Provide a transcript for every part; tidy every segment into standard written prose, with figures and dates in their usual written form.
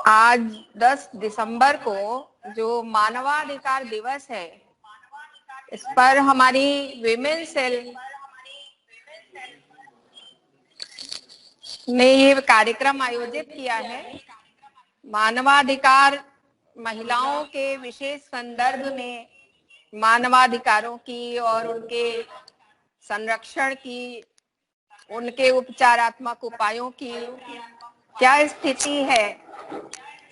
आज 10 दिसंबर को जो मानवाधिकार दिवस है, इस पर हमारी विमेन सेल ने ये कार्यक्रम आयोजित किया है। मानवाधिकार महिलाओं के विशेष संदर्भ में मानवाधिकारों की और उनके संरक्षण की, उनके उपचारात्मक उपायों की क्या स्थिति है,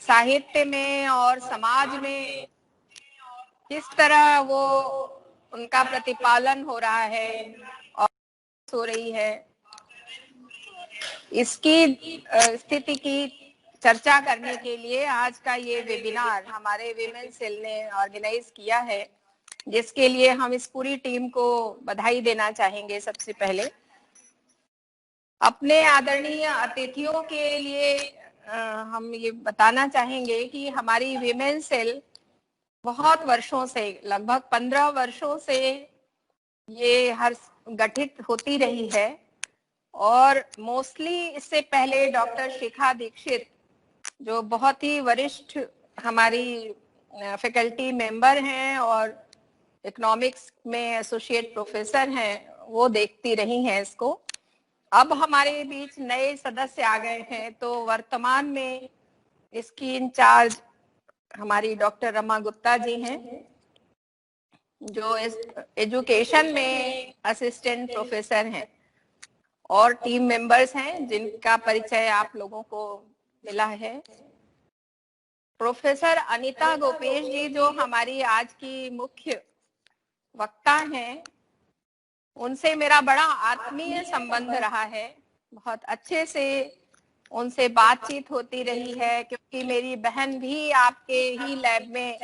साहित्य में और समाज में किस तरह वो उनका प्रतिपालन हो रहा है और हो रही है, इसकी स्थिति की चर्चा करने के लिए आज का ये वेबिनार हमारे विमेन सेल ने ऑर्गेनाइज किया है, जिसके लिए हम इस पूरी टीम को बधाई देना चाहेंगे। सबसे पहले अपने आदरणीय अतिथियों के लिए हम ये बताना चाहेंगे कि हमारी विमेन सेल बहुत वर्षों से, लगभग 15 वर्षों से ये हर गठित होती रही है और मोस्टली इससे पहले डॉक्टर शिखा दीक्षित, जो बहुत ही वरिष्ठ हमारी फैकल्टी मेंबर हैं और इकोनॉमिक्स में एसोसिएट प्रोफेसर हैं, वो देखती रही हैं इसको। अब हमारे बीच नए सदस्य आ गए हैं, तो वर्तमान में इसकी इंचार्ज हमारी डॉक्टर रमा गुप्ता जी हैं, जो इस एजुकेशन में असिस्टेंट प्रोफेसर हैं, और टीम मेंबर्स हैं जिनका परिचय आप लोगों को मिला है। प्रोफेसर अनीता गोपेश जी, जो हमारी आज की मुख्य वक्ता हैं, उनसे मेरा बड़ा आत्मीय संबंध रहा है। बहुत अच्छे से उनसे बातचीत होती रही है, क्योंकि मेरी बहन भी आपके ही लैब में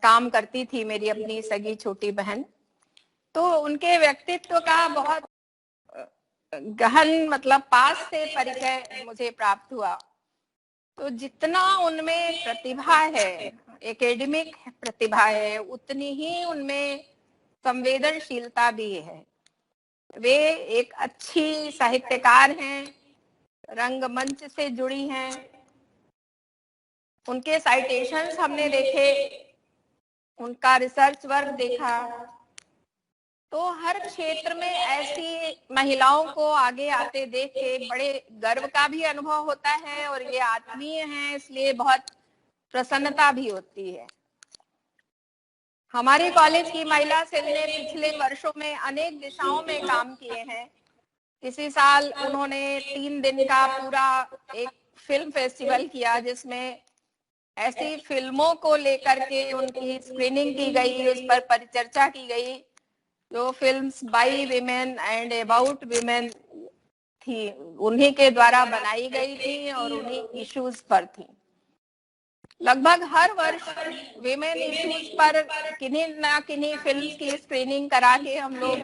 काम करती थी, मेरी अपनी सगी छोटी बहन। तो उनके व्यक्तित्व का बहुत गहन, मतलब पास से परिचय मुझे प्राप्त हुआ। तो जितना उनमें प्रतिभा है, एकेडमिक प्रतिभा है, उतनी ही उनमें संवेदनशीलता भी है। वे एक अच्छी साहित्यकार हैं, रंगमंच से जुड़ी हैं। उनके साइटेशंस हमने देखे, उनका रिसर्च वर्क देखा, तो हर क्षेत्र में ऐसी महिलाओं को आगे आते देख के बड़े गर्व का भी अनुभव होता है, और ये आत्मीय है, इसलिए बहुत प्रसन्नता भी होती है। हमारे कॉलेज की महिला सेल ने पिछले वर्षों में अनेक दिशाओं में काम किए हैं। इसी साल उन्होंने 3 दिन का पूरा एक फिल्म फेस्टिवल किया, जिसमें ऐसी फिल्मों को लेकर के उनकी स्क्रीनिंग की गई, उस पर परिचर्चा की गई जो films by women and about women थी, उन्हीं के द्वारा बनाई गई थी और उन्हीं इश्यूज पर थी। लगभग हर वर्ष विमेन इश्यूज पर किन्हीं ना किन्हीं फिल्म्स की स्क्रीनिंग करा के हम लोग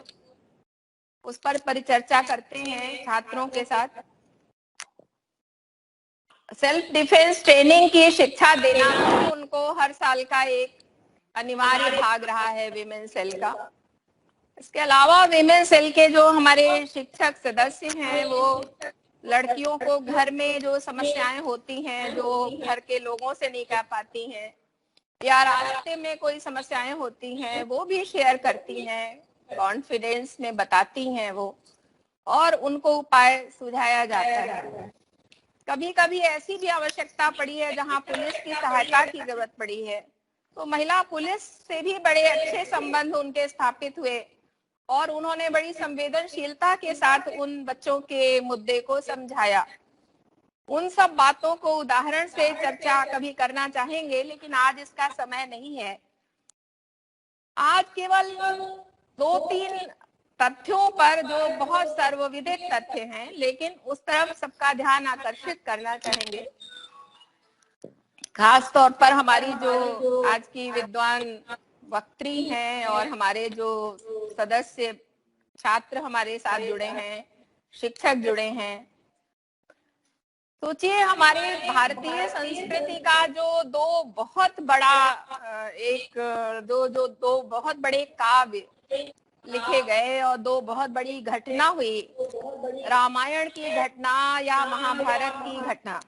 उस पर परिचर्चा करते हैं छात्रों के साथ। सेल्फ डिफेंस ट्रेनिंग की शिक्षा देना भी उनको हर साल का एक अनिवार्य भाग रहा है विमेन सेल का। इसके अलावा विमेन सेल के जो हमारे शिक्षक सदस्य हैं, वो लड़कियों को घर में जो समस्याएं होती हैं, जो घर के लोगों से नहीं कह पाती हैं, या रास्ते में कोई समस्याएं होती हैं, वो भी शेयर करती हैं, कॉन्फिडेंस में बताती हैं वो, और उनको उपाय सुझाया जाता है। कभी कभी ऐसी भी आवश्यकता पड़ी है जहां पुलिस की सहायता की जरूरत पड़ी है, तो महिला पुलिस से भी बड़े अच्छे संबंध उनके स्थापित हुए, और उन्होंने बड़ी संवेदनशीलता के साथ उन बच्चों के मुद्दे को समझाया। उन सब बातों को उदाहरण से चर्चा कभी करना चाहेंगे, लेकिन आज इसका समय नहीं है। आज केवल 2-3 तथ्यों पर, जो बहुत सर्वविदित तथ्य हैं, लेकिन उस तरफ सबका ध्यान आकर्षित करना चाहेंगे। खास तौर पर हमारी जो आज की विद्वान वक्त्री हैं और हमारे जो सदस्य छात्र हमारे साथ जुड़े हैं, शिक्षक जुड़े हैं, सोचिए हमारे भारतीय संस्कृति का जो दो बहुत बड़े काव्य लिखे गए और 2 बहुत बड़ी घटना हुई, रामायण की घटना या महाभारत की घटना,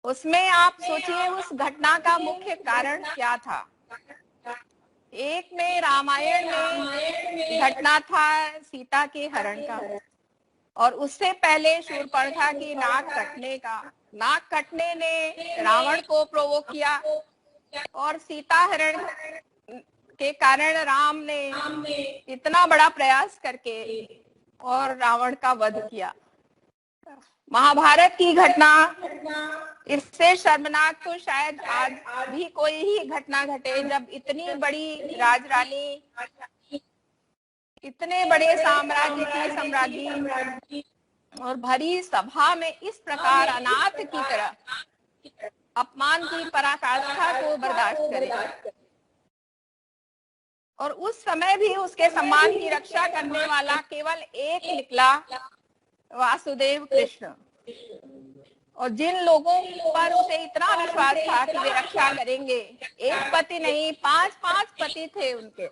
उसमें आप सोचिए उस घटना का मुख्य कारण क्या था। एक में रामायण में घटना था सीता के हरण का, और उससे पहले शूर्पणखा की नाक कटने का। नाक कटने ने रावण को प्रोवोक किया, और सीता हरण के कारण राम ने इतना बड़ा प्रयास करके और रावण का वध किया। महाभारत की घटना, इससे शर्मनाक तो शायद आज भी कोई ही घटना घटे जब इतनी बड़ी राजरानी, इतने बड़े साम्राज्य की सम्राज्ञी और भरी सभा में इस प्रकार अनाथ की तरह अपमान की पराकाष्ठा को बर्दाश्त करे। और उस समय भी उसके सम्मान की रक्षा करने वाला केवल एक निकला, वासुदेव कृष्ण। और जिन लोगों पर उसे इतना विश्वास था कि वे रक्षा करेंगे, एक पति नहीं 5 पति थे उनके,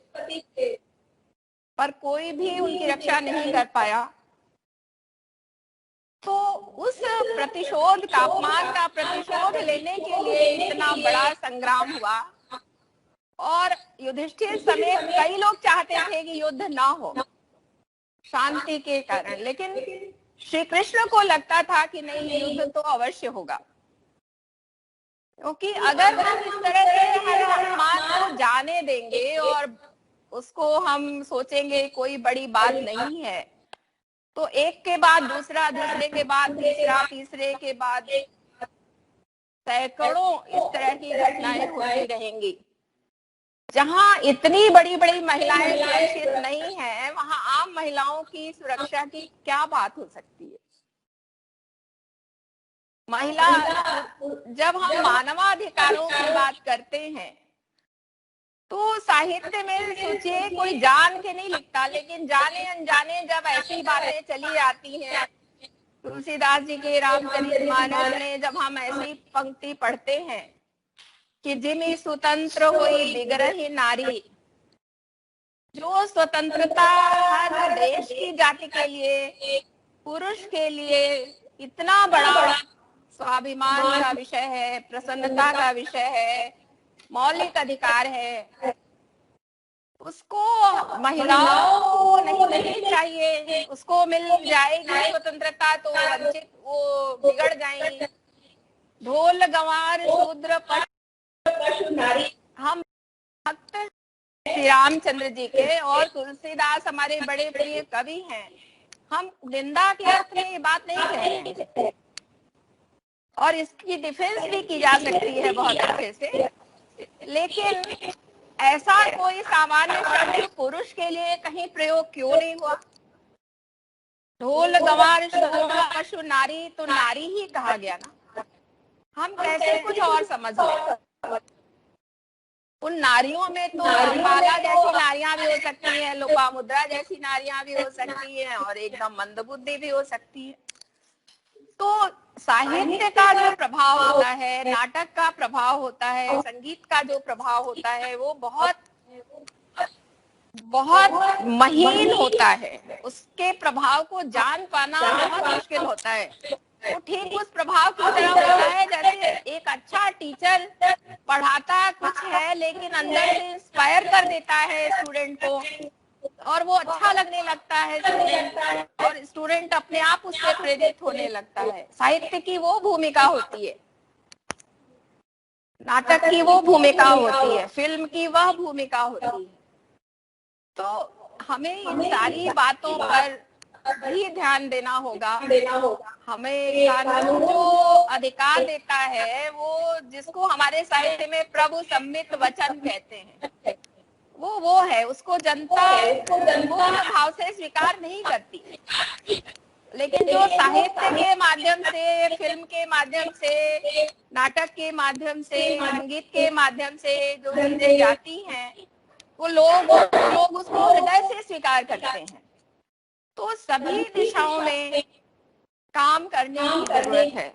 पर कोई भी उनकी रक्षा नहीं कर पाया। तो उस प्रतिशोध का, अपमान का प्रतिशोध लेने के लिए इतना बड़ा संग्राम हुआ, और युधिष्ठिर समेत कई लोग चाहते थे कि युद्ध ना हो शांति के कारण, लेकिन श्री कृष्ण को लगता था कि नहीं, युद्ध तो अवश्य होगा, क्योंकि अगर हम इस तरह से हर अपमान को जाने देंगे और उसको हम सोचेंगे कोई बड़ी बात नहीं है, तो एक के बाद दूसरा, दूसरे के बाद तीसरा, तीसरे के बाद सैकड़ों इस तरह की घटनाएं होती रहेंगी। जहां इतनी बड़ी बड़ी महिलाएं सुरक्षित नहीं है, वहां आम महिलाओं की सुरक्षा की क्या बात हो सकती है। महिला, जब हम मानवाधिकारों की बात करते हैं तो साहित्य में सोचिए कोई जान के नहीं लिखता, लेकिन जाने अनजाने जब ऐसी बातें चली आती हैं, तुलसीदास जी के रामचरितमानस में जब हम ऐसी पंक्ति पढ़ते हैं कि जिमि स्वतंत्र हुई बिगरही नारी, जो स्वतंत्रता हर देश की जाति के लिए, पुरुष के लिए इतना बड़ा स्वाभिमान का विषय है, प्रसन्नता का विषय है, मौलिक अधिकार है, उसको महिलाओं को नहीं मिलनी चाहिए। उसको मिल जाएगी स्वतंत्रता तो वंचित, वो बिगड़ जाएंगी। ढोल गंवार शूद्र पशु नारी, हम भक्त श्री रामचंद्र जी के और तुलसीदास हमारे बड़े प्रिय कवि हैं। हम निंदा के अर्थ में ये बात नहीं कह रहे हैं, और इसकी डिफेंस भी की जा सकती है बहुत अच्छे से, लेकिन ऐसा कोई सामान्य शब्द पुरुष के लिए कहीं प्रयोग क्यों नहीं हुआ। ढोल गंवार शूद्र पशु नारी, तो नारी ही कहा गया ना, हम कैसे कुछ और समझ लें। उन नारियों में तो माला जैसी नारियां भी हो सकती हैं, लोपामुद्रा जैसी नारियां भी हो सकती हैं, और एकदम मंदबुद्धि भी हो सकती है। तो साहित्य का जो प्रभाव होता है, नाटक का प्रभाव होता है, संगीत का जो प्रभाव होता है, वो बहुत बहुत महीन होता है। उसके प्रभाव को जान पाना बहुत मुश्किल होता है। वो ठीक उस प्रभाव की तरह होता है जैसे एक अच्छा टीचर पढ़ाता कुछ है, लेकिन अंदर से इंस्पायर कर देता है स्टूडेंट को, और वो अच्छा लगने लगता है स्टूडेंट, और स्टूडेंट अपने आप उससे प्रेरित होने लगता है। साहित्य की वो भूमिका होती है, नाटक की वो भूमिका होती है, फिल्म की वह भूमिका होती है। तो हमें इन सारी बातों पर भी ध्यान देना होगा। हमें कानून जो अधिकार देता है, वो जिसको हमारे साहित्य में प्रभु सम्मित वचन कहते हैं, वो है, उसको जनता पूर्ण भाव से स्वीकार नहीं करती। लेकिन जो साहित्य के माध्यम से, फिल्म के माध्यम से, नाटक के माध्यम से, संगीत के माध्यम से जो चीजें जाती हैं, वो लोग उसको हृदय से स्वीकार करते हैं। तो सभी दिशाओं में काम करने की जरूरत है।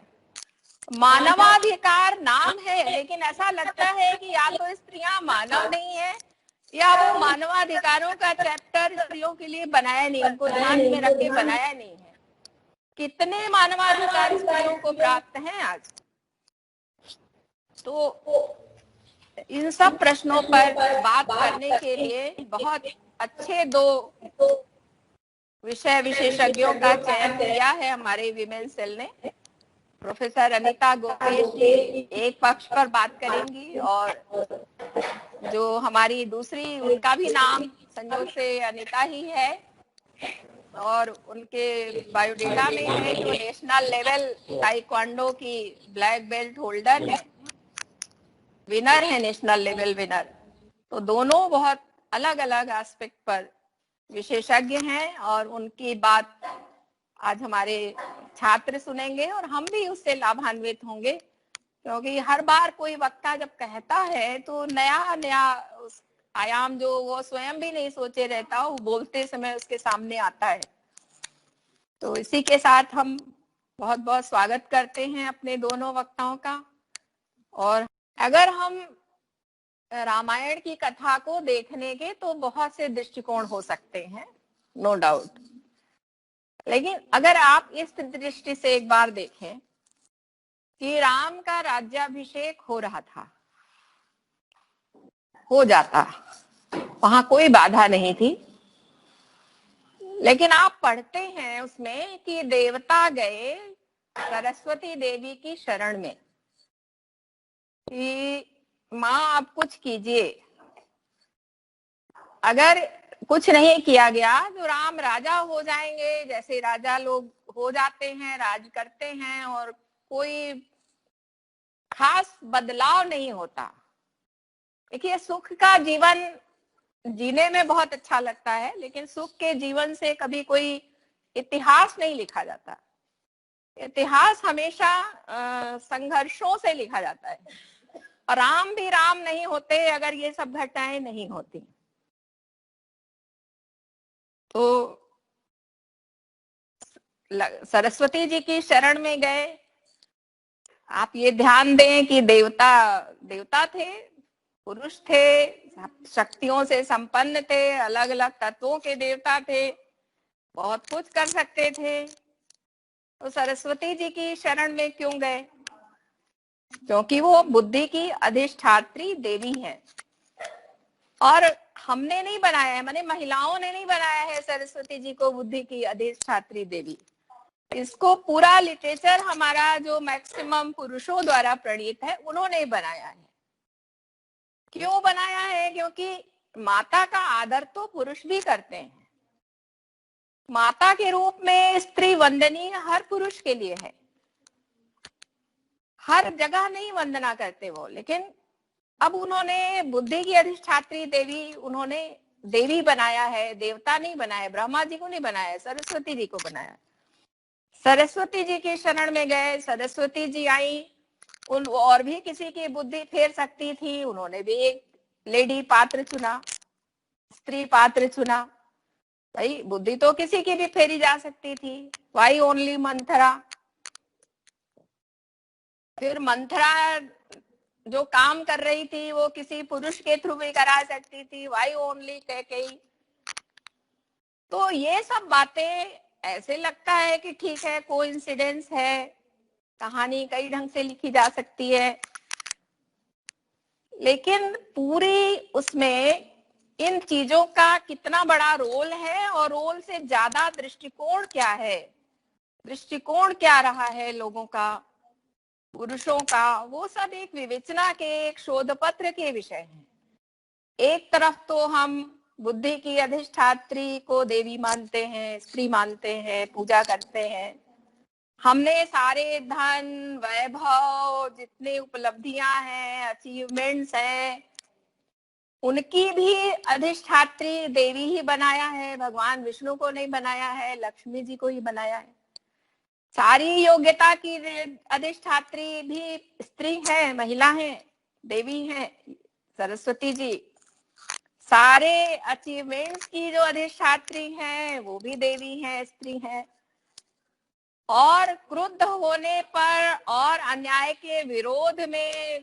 मानवाधिकार नाम है, लेकिन ऐसा लगता है कि या तो स्त्रियां मानव नहीं है, या वो मानवाधिकारों का चैप्टर स्त्रियों के लिए बनाया नहीं, उनको ध्यान में रख के बनाया नहीं है। कितने मानवाधिकार स्त्रियों को प्राप्त हैं आज? तो इन सब प्रश्नों पर बात करने के लिए बहुत अच्छे 2 विषय विशेषज्ञों का चयन किया है हमारे विमेन सेल ने। प्रोफेसर अनीता गोपेश जी एक पक्ष पर बात करेंगी और जो हमारी दूसरी, उनका भी नाम संयोग से अनीता ही है और उनके बायोडेटा में है कि वो नेशनल लेवल ताइक्वांडो की ब्लैक बेल्ट होल्डर है, विनर है, नेशनल लेवल विनर। तो दोनों बहुत अलग अलग एस्पेक्ट पर विशेषज्ञ हैं और उनकी बात आज हमारे छात्र सुनेंगे और हम भी उससे लाभान्वित होंगे, क्योंकि हर बार कोई वक्ता जब कहता है तो नया नया आयाम जो वो स्वयं भी नहीं सोचे रहता, वो बोलते समय उसके सामने आता है। तो इसी के साथ हम बहुत बहुत स्वागत करते हैं अपने दोनों वक्ताओं का। और अगर हम रामायण की कथा को देखने के तो बहुत से दृष्टिकोण हो सकते हैं, नो डाउट, लेकिन अगर आप इस दृष्टि से एक बार देखें कि राम का राज्याभिषेक हो रहा था, हो जाता, वहां कोई बाधा नहीं थी, लेकिन आप पढ़ते हैं उसमें कि देवता गए सरस्वती देवी की शरण में कि माँ आप कुछ कीजिए। अगर कुछ नहीं किया गया तो राम राजा हो जाएंगे, जैसे राजा लोग हो जाते हैं, राज करते हैं और कोई खास बदलाव नहीं होता। देखिए, सुख का जीवन जीने में बहुत अच्छा लगता है, लेकिन सुख के जीवन से कभी कोई इतिहास नहीं लिखा जाता। इतिहास हमेशा संघर्षों से लिखा जाता है और राम भी राम नहीं होते अगर ये सब घटनाएं नहीं होती। तो सरस्वती जी की शरण में गए। आप ये ध्यान दें कि देवता थे, पुरुष थे, शक्तियों से संपन्न थे, अलग अलग तत्वों के देवता थे, बहुत कुछ कर सकते थे। तो सरस्वती जी की शरण में क्यों गए? क्योंकि वो बुद्धि की अधिष्ठात्री देवी है और हमने नहीं बनाया है, माने महिलाओं ने नहीं बनाया है सरस्वती जी को बुद्धि की अधिष्ठात्री देवी। इसको पूरा लिटरेचर हमारा जो मैक्सिमम पुरुषों द्वारा प्रणीत है, उन्होंने बनाया है। क्यों बनाया है? क्योंकि माता का आदर तो पुरुष भी करते हैं। माता के रूप में स्त्री वंदनीय हर पुरुष के लिए है, हर जगह नहीं वंदना करते वो, लेकिन अब उन्होंने बुद्धि की अधिष्ठात्री देवी, उन्होंने देवी बनाया है, देवता नहीं बनाया, ब्रह्मा जी को नहीं बनाया, सरस्वती जी को बनाया। सरस्वती जी की शरण में गए, सरस्वती जी आई, उन और भी किसी की बुद्धि फेर सकती थी, उन्होंने भी एक लेडी पात्र चुना, स्त्री पात्र चुना। भाई बुद्धि तो किसी की भी फेरी जा सकती थी, वाई ओनली मंथरा? फिर मंथरा जो काम कर रही थी वो किसी पुरुष के थ्रू भी करा सकती थी, वाई ओनली कैकेयी? तो ये सब बातें ऐसे लगता है कि ठीक है, कोइंसिडेंस है, कहानी कई ढंग से लिखी जा सकती है, लेकिन पूरी उसमें इन चीजों का कितना बड़ा रोल है और रोल से ज्यादा दृष्टिकोण क्या है, दृष्टिकोण क्या रहा है लोगों का, पुरुषों का, वो सब एक विवेचना के, एक शोध पत्र के विषय हैं। एक तरफ तो हम बुद्धि की अधिष्ठात्री को देवी मानते हैं, स्त्री मानते हैं, पूजा करते हैं, हमने सारे धन वैभव जितने उपलब्धियां हैं, अचीवमेंट्स हैं, उनकी भी अधिष्ठात्री देवी ही बनाया है, भगवान विष्णु को नहीं बनाया है, लक्ष्मी जी को ही बनाया है। सारी योग्यता की अधिष्ठात्री भी स्त्री है, महिला है, देवी है, सरस्वती जी। सारे अचीवमेंट्स की जो अधिष्ठात्री हैं वो भी देवी हैं, स्त्री हैं। और क्रुद्ध होने पर और अन्याय के विरोध में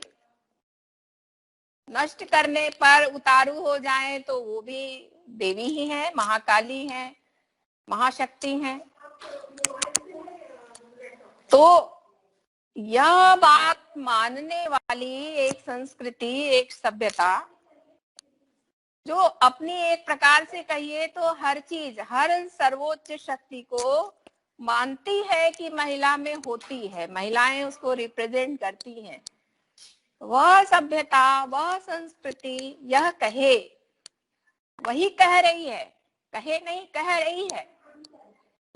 नष्ट करने पर उतारू हो जाए तो वो भी देवी ही है, महाकाली है, महाशक्ति है। तो यह बात मानने वाली एक संस्कृति, एक सभ्यता, जो अपनी एक प्रकार से कहिए तो हर चीज, हर सर्वोच्च शक्ति को मानती है कि महिला में होती है, महिलाएं उसको रिप्रेजेंट करती हैं, वह सभ्यता, वह संस्कृति यह कहे, वही कह रही है, कहे नहीं कह रही है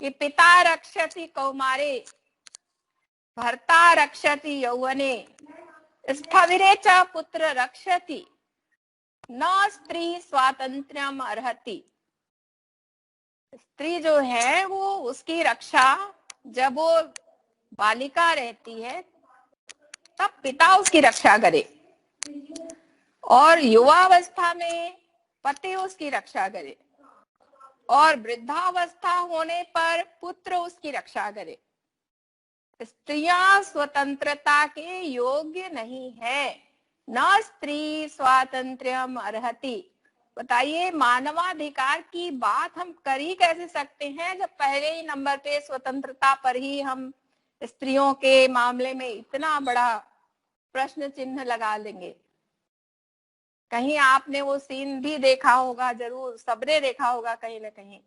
कि पिता रक्षति कौमारे भर्ता रक्षति यौवने स्थविरे च पुत्र रक्षति न स्त्री स्वातंत्र्यम अर्हति। स्त्री जो है वो उसकी रक्षा जब वो बालिका रहती है तब पिता उसकी रक्षा करे, और युवावस्था में पति उसकी रक्षा करे, और वृद्धावस्था होने पर पुत्र उसकी रक्षा करे। स्त्रियां स्वतंत्रता के योग्य नहीं है, न स्त्री स्वातंत्र्यम अर्हति। बताइए, मानवाधिकार की बात हम कर ही कैसे सकते हैं जब पहले ही नंबर पे स्वतंत्रता पर ही हम स्त्रियों के मामले में इतना बड़ा प्रश्न चिन्ह लगा लेंगे। कहीं आपने वो सीन भी देखा होगा, जरूर सबने देखा होगा कहीं ना कहीं,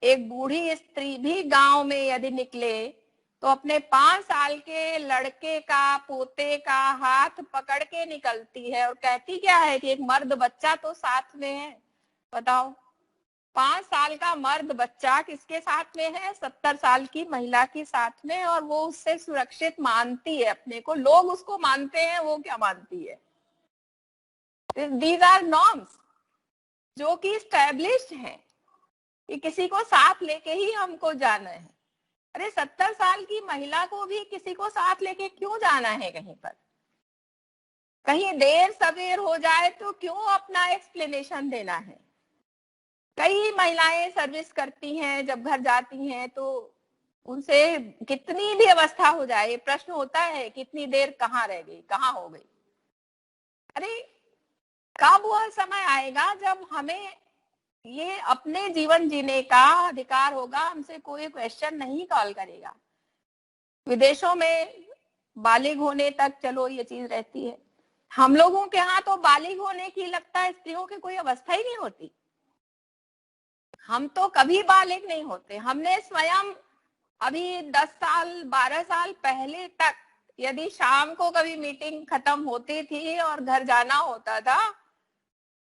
एक बूढ़ी स्त्री भी गांव में यदि निकले तो अपने 5 साल के लड़के का, पोते का हाथ पकड़ के निकलती है और कहती क्या है कि एक मर्द बच्चा तो साथ में है। बताओ, 5 साल का मर्द बच्चा किसके साथ में है? 70 साल की महिला के साथ में, और वो उससे सुरक्षित मानती है अपने को। लोग उसको मानते हैं, वो क्या मानती है? These are norms जो कि established हैं कि किसी को साथ लेके ही हमको जाना है। अरे 70 साल की महिला को भी किसी को साथ लेके क्यों जाना है कहीं पर? कहीं देर सवेर हो जाए तो क्यों अपना एक्सप्लेनेशन देना है? कई महिलाएं सर्विस करती हैं, जब घर जाती हैं तो उनसे कितनी भी अवस्था हो जाए, प्रश्न होता है कितनी देर कहाँ रह गई, कहाँ हो गई। अरे कब वह समय आएगा जब हमें ये अपने जीवन जीने का अधिकार होगा, हमसे कोई क्वेश्चन नहीं कॉल करेगा। विदेशों में बालिग होने तक चलो ये चीज रहती है, हम लोगों के यहाँ तो बालिग होने की लगता है स्त्रियों की कोई अवस्था ही नहीं होती। हम तो कभी बालिग नहीं होते। हमने स्वयं अभी 10 साल 12 साल पहले तक यदि शाम को कभी मीटिंग खत्म होती थी और घर जाना होता था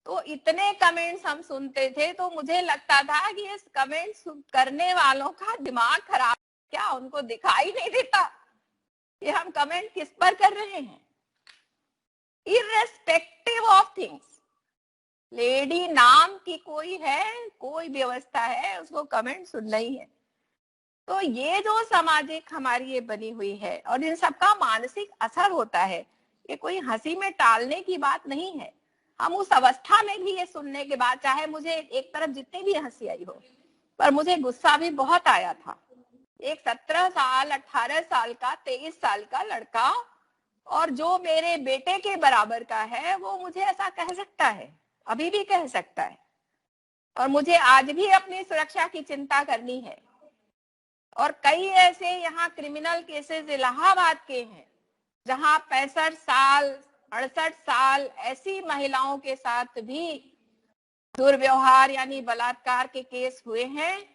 तो इतने कमेंट्स हम सुनते थे, तो मुझे लगता था कि इस कमेंट्स करने वालों का दिमाग खराब, क्या उनको दिखाई नहीं देता कि हम कमेंट किस पर कर रहे हैं? इर्रेस्पेक्टिव ऑफ थिंग्स, लेडी नाम की कोई है, कोई व्यवस्था है, उसको कमेंट सुनना ही है। तो ये जो सामाजिक हमारी ये बनी हुई है और इन सबका मानसिक असर होता है, ये कोई हंसी में टालने की बात नहीं है। हम उस अवस्था में भी ये सुनने के बाद, चाहे मुझे एक तरफ जितनी भी हंसी आई हो, पर मुझे गुस्सा भी बहुत आया था। एक 17 साल 18 साल का 23 साल का लड़का, और जो मेरे बेटे के बराबर का है, वो मुझे ऐसा कह सकता है, अभी भी कह सकता है। और मुझे आज भी अपनी सुरक्षा की चिंता करनी है। और कई ऐसे यहाँ क्रिमिनल केसेस इलाहाबाद के हैं जहां 65 साल 68 साल ऐसी महिलाओं के साथ भी दुर्व्यवहार यानी बलात्कार के केस हुए हैं,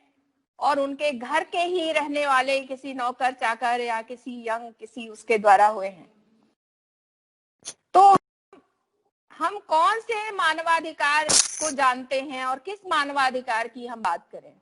और उनके घर के ही रहने वाले किसी नौकर चाकर या किसी यंग किसी उसके द्वारा हुए हैं। तो हम कौन से मानवाधिकार को जानते हैं और किस मानवाधिकार की हम बात करें?